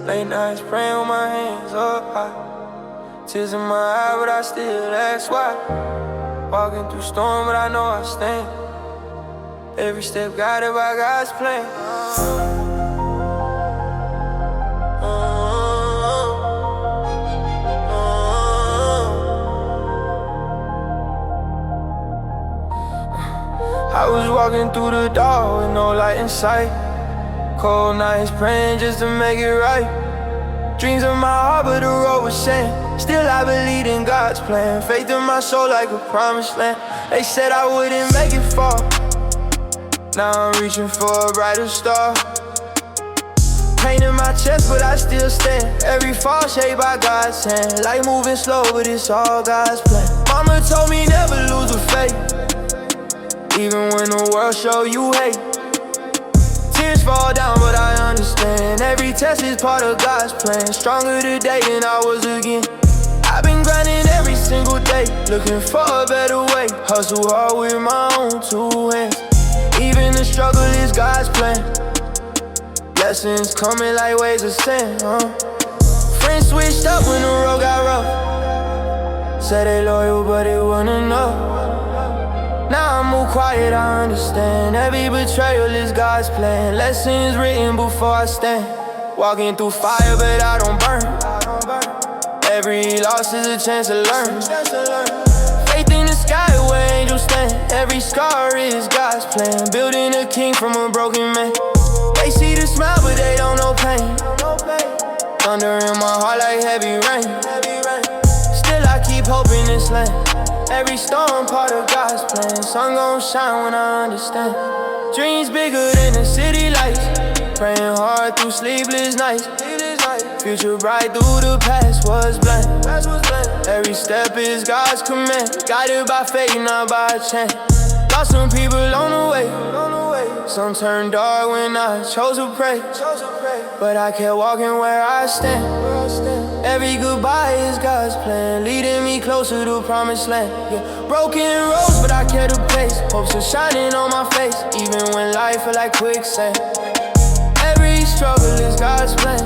Late nights praying with my hands up high. Tears in my eye, but I still ask why. Walking through storm, but I know I stand. Every step guided by God's plan. I was walking through the dark with no light in sight. Cold nights praying just to make it right. Dreams in my heart, but the road was sand. Still I believed in God's plan. Faith in my soul like a promised land. They said I wouldn't make it far. Now I'm reaching for a brighter star. Pain in my chest, but I still stand. Every fall shaped by God's hand. Life moving slow, but it's all God's plan. Mama told me never lose a faith, even when the world show you hate. Tears fall down, but I understand. Every test is part of God's plan. Stronger today than I was again. I've been grinding every single day, looking for a better way. Hustle hard with my own two hands. Even the struggle is God's plan. Blessings coming like waves of sand, Friends switched up when the road got rough. Said they loyal, but it wasn't enough. Now I move quiet, I understand. Every betrayal is God's plan. Lessons written before I stand. Walking through fire, but I don't burn. Every loss is a chance to learn. Faith in the sky where angels stand. Every scar is God's plan. Building a king from a broken man. They see the smile, but they don't know pain. Thunder in my heart like heavy rain. Still I keep hope in this land. Every storm part of God's plan. Sun gon' shine when I understand. Dreams bigger than the city lights. Praying hard through sleepless nights. Future bright through the past was blank. Every step is God's command. Guided by faith, not by chance. Lost some people on the way. Some turned dark when I chose to pray. But I kept walking where I stand. Every goodbye is God's plan, leading me closer to promised land. Broken roads, but I kept the pace. Hopes are shining on my face, even when life feel like quicksand. Every struggle is God's plan.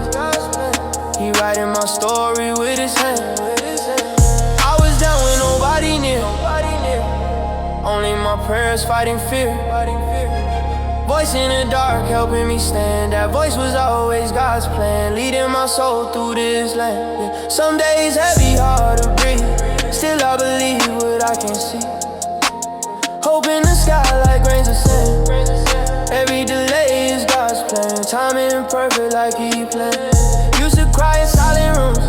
He writing my story with his hand. I was down with nobody near. Only my prayers fighting fear. Voice in the dark helping me stand. That voice was always God's plan, leading my soul through this land. Some days heavy, hard to breathe. Still I believe what I can see. Hope in the sky like grains of sand. Every delay is God's plan. Timing perfect like He planned. Used to cry in silent rooms,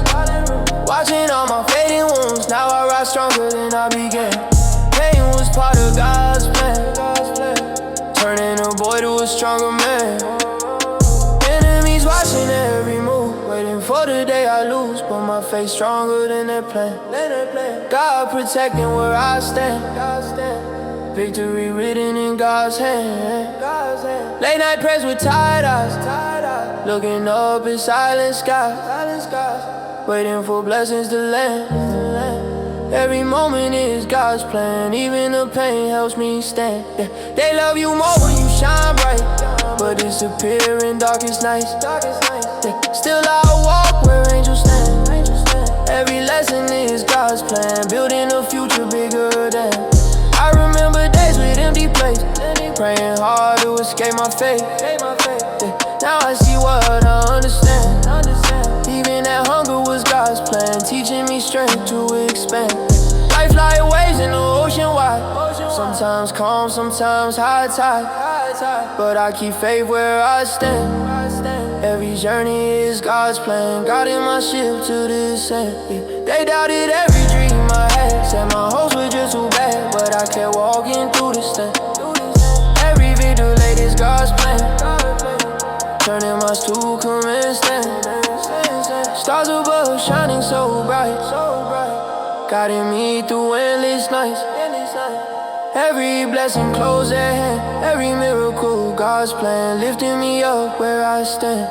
watching all my fading wounds. Now I rise stronger than I began. Pain was part of God's plan, turning a boy to a stronger man. Enemies watching every move, waiting for the day I lose. But my faith stronger than their plan. God protecting where I stand. Victory written in God's hand. Late night prayers with tired eyes, looking up at silent skies, waiting for blessings to land. Every moment is God's plan. Even the pain helps me stand. They love you more when you shine bright, but disappear in darkest nights. Still I walk where angels stand. Every lesson is God's plan, building a future bigger than. I remember days with empty plates, praying hard to escape my fate. Now I see what I understand. Even that hunger was God's plan, teaching me strength to expand. Life like waves in the ocean wide, sometimes calm, sometimes high tide. But I keep faith where I stand. Every journey is God's plan, guiding my ship to this end. They doubted every dream I had, said my hopes were just too bad, but I kept walking through this thing. Every victory late is God's plan, turning my to command stand. Stars above shining so bright, guiding me through endless nights. Every blessing close at hand, every miracle God's plan, lifting me up where I stand.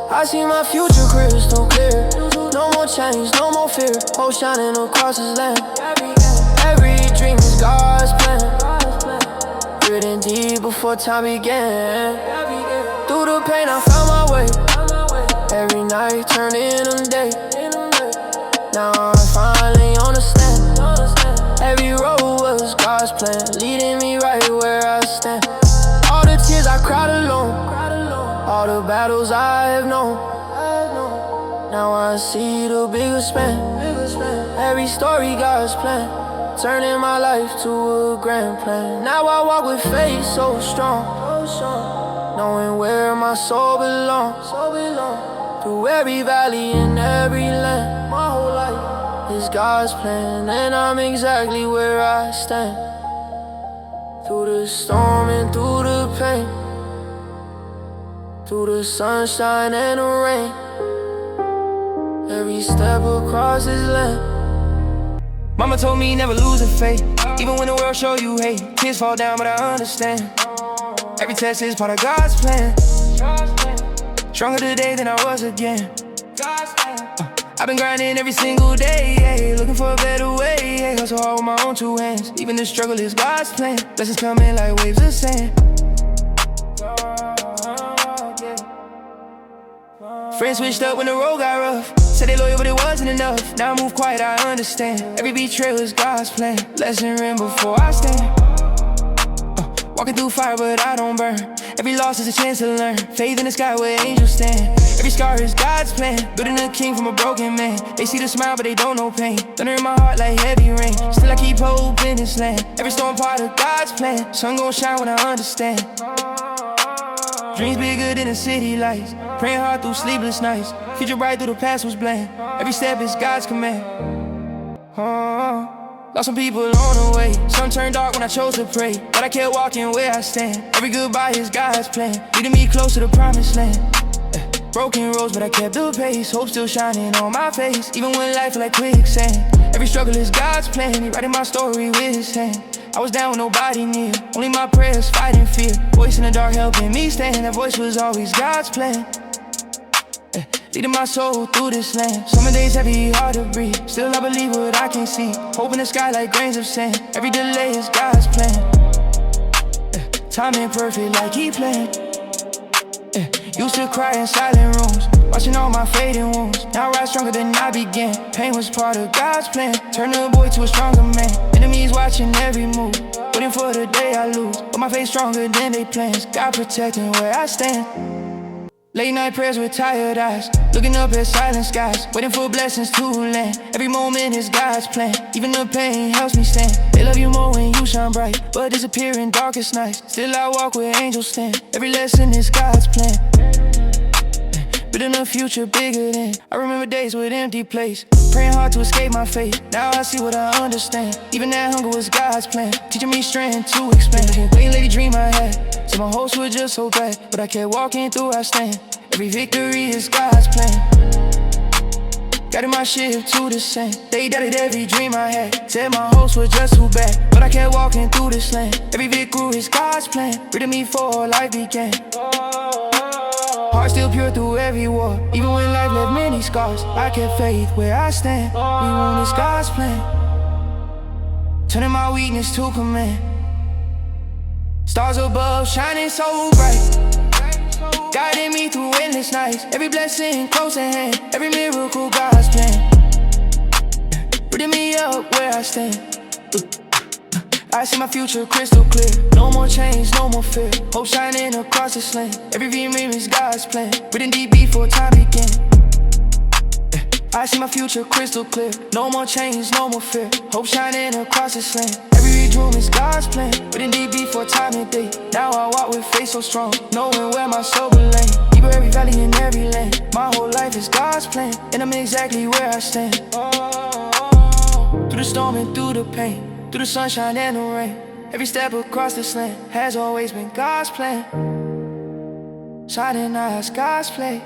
I see my future crystal clear. No more change, no more fear. Hope shining across His land. Every dream is God's plan, written deep before time began. Through the pain I found my way. Every night night turned into day. Now I finally understand. Every road was God's plan, leading me right where I stand. All the tears I cried alone, all the battles I have known. Now I see the bigger span. Every story God's plan, turning my life to a grand plan. Now I walk with faith so strong, knowing where my soul belongs. Through every valley and every land, my whole life is God's plan, and I'm exactly where I stand. Through the storm and through the pain, through the sunshine and the rain, every step across this land. Mama told me never lose a faith, even when the world show you hate. Tears fall down, but I understand. Every test is part of God's plan. Stronger today than I was again. I've been grinding every single day, looking for a better way. Hustle hard with my own two hands. Even the struggle is God's plan. Blessings coming like waves of sand. Friends switched up when the road got rough. Said they loyal, but it wasn't enough. Now I move quiet, I understand. Every betrayal is God's plan. Lesson learned before I stand. Walking through fire, but I don't burn. Every loss is a chance to learn. Faith in the sky where angels stand. Every scar is God's plan. Building a king from a broken man. They see the smile, but they don't know pain. Thunder in my heart like heavy rain. Still I keep hope in this land. Every storm part of God's plan. Sun gon' shine when I understand. Dreams bigger than the city lights. Praying hard through sleepless nights. Future bright through the past was bland. Every step is God's command. Lost some people on the way. Some turned dark when I chose to pray, but I kept walking where I stand. Every goodbye is God's plan, leading me close to the promised land. Broken roads, but I kept the pace. Hope still shining on my face, even when life feel like quicksand. Every struggle is God's plan. He writing my story with his hand. I was down with nobody near, only my prayers fighting fear. Voice in the dark helping me stand. That voice was always God's plan. Leading my soul through this land. Summer days heavy, hard to breathe. Still I believe what I can't see. Hope in the sky like grains of sand. Every delay is God's plan. Time ain't perfect like he planned. Used to cry in silent rooms, watching all my fading wounds. Now I rise stronger than I began. Pain was part of God's plan. Turn a boy to a stronger man. Enemies watching every move, waiting for the day I lose. But my faith stronger than they plans. God protecting where I stand. Late night prayers with tired eyes, looking up at silent skies, waiting for blessings to land. Every moment is God's plan, even the pain helps me stand. They love you more when you shine bright, but disappear in darkest nights. Still I walk where angels stand. Every lesson is God's plan, building a future bigger than. I remember days with empty plates, praying hard to escape my fate. Now I see what I understand. Even that hunger was God's plan, teaching me strength to expand. Waiting lady dream I had, so my hopes were just so bad, but I kept walking through, I stand. Every victory is God's plan, guiding my ship to the sand. They doubted every dream I had, said my hopes were just too bad, but I kept walking through this land. Every victory is God's plan, ready me for life began. Heart still pure through every war, even when life left many scars. I kept faith where I stand. We won, it's God's plan, turning my weakness to command. Stars above shining so bright, guiding me through endless nights. Every blessing close at hand, every miracle God's plan, bringing me up where I stand. I see my future crystal clear. No more chains, no more fear. Hope shining across this land. Every dream is God's plan, written deep before time began. I see my future crystal clear. No more chains, no more fear. Hope shining across this land. Every dream is God's plan, written deep before time and day. Now I walk with faith so strong, knowing where my soul belongs. Deeper every valley in every land. My whole life is God's plan, and I'm exactly where I stand. Through the storm and through the pain, through the sunshine and the rain, every step across this land has always been God's plan. Shining eyes, God's play.